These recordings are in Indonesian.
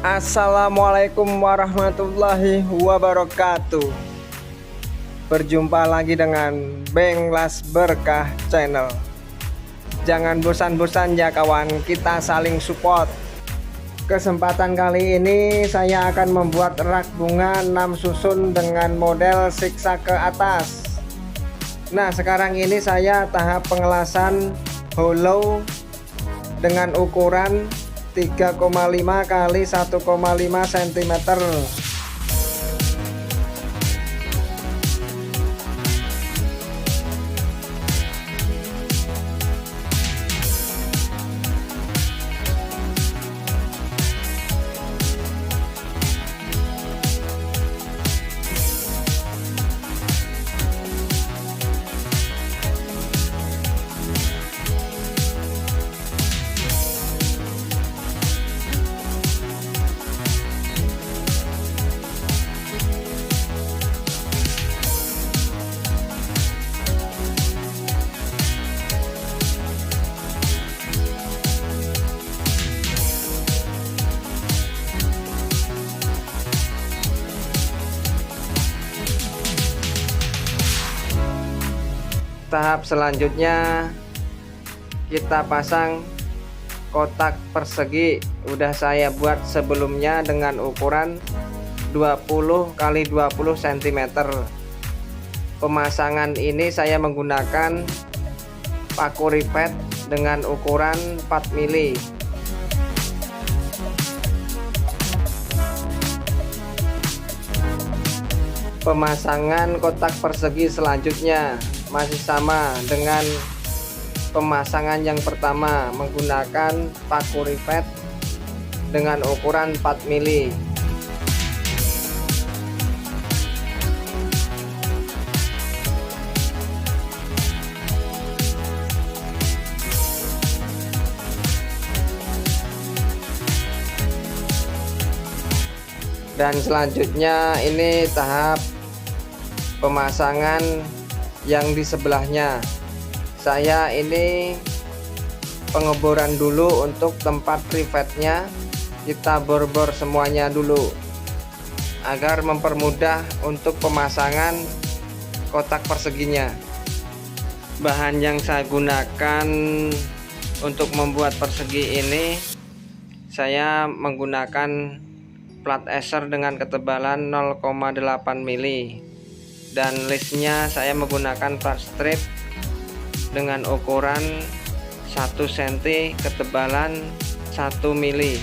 Assalamualaikum warahmatullahi wabarakatuh. Berjumpa lagi dengan Beng Las Berkah Channel. Jangan bosan-bosan ya kawan, kita saling support. Kesempatan kali ini saya akan membuat rak bunga 6 susun dengan model siksa ke atas. Nah, sekarang ini saya tahap pengelasan hollow dengan ukuran 3,5 kali 1,5 cm. Tahap selanjutnya kita pasang kotak persegi. Udah saya buat sebelumnya dengan ukuran 20 kali 20 cm. Pemasangan ini saya menggunakan paku ripet dengan ukuran 4 mili. Pemasangan kotak persegi selanjutnya masih sama dengan pemasangan yang pertama, menggunakan paku ripet dengan ukuran 4 mili. Dan selanjutnya ini tahap pemasangan yang di sebelahnya. Saya ini pengeboran dulu untuk tempat rivetnya. Kita bor-bor semuanya dulu agar mempermudah untuk pemasangan kotak perseginya. Bahan yang saya gunakan untuk membuat persegi ini, saya menggunakan plat eser dengan ketebalan 0,8 mili. Dan listnya saya menggunakan plat strip dengan ukuran 1 cm, ketebalan 1 mili.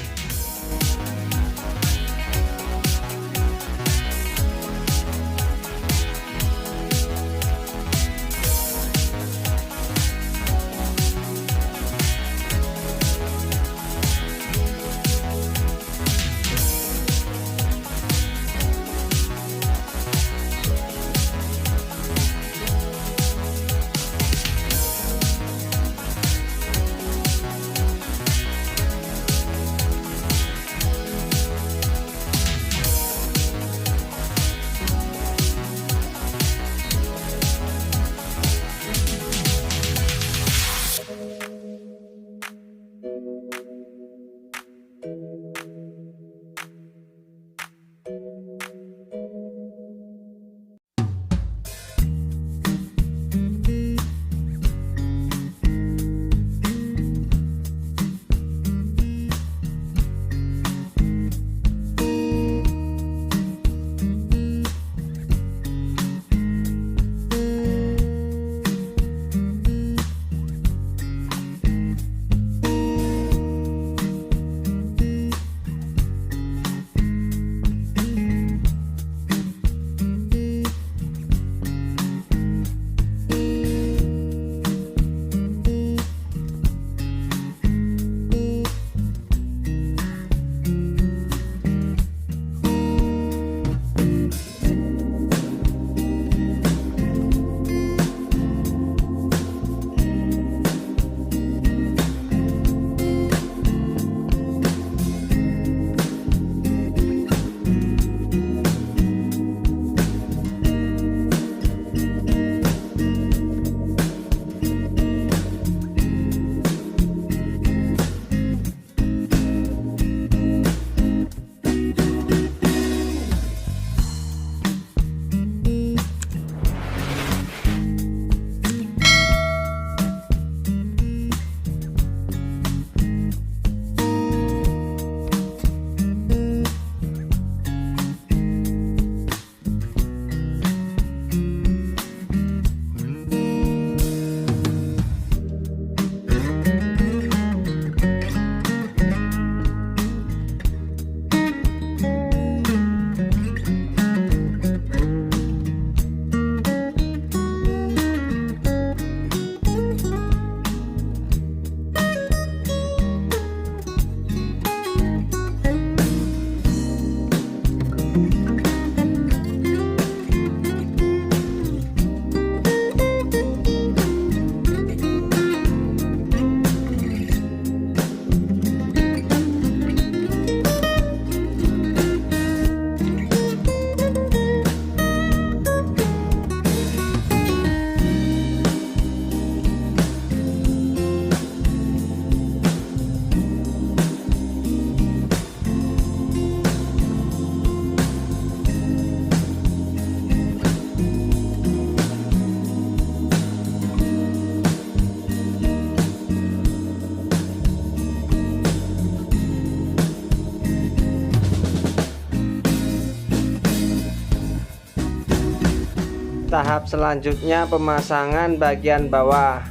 Tahap selanjutnya pemasangan bagian bawah.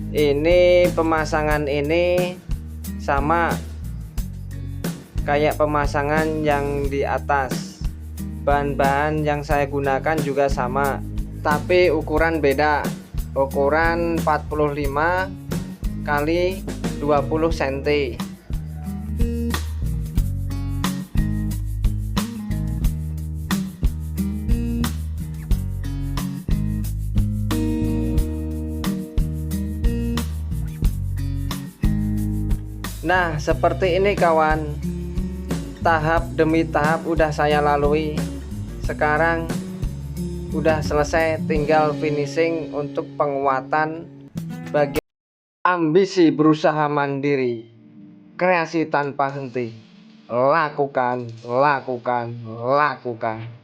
Ini pemasangan ini sama kayak pemasangan yang di atas. Bahan-bahan yang saya gunakan juga sama, tapi ukuran beda. Ukuran 45 kali 20 cm. Nah, seperti ini kawan. Tahap demi tahap udah saya lalui. Sekarang udah selesai, tinggal finishing untuk penguatan bagian. Ambisi berusaha mandiri, kreasi tanpa henti. Lakukan, lakukan, lakukan.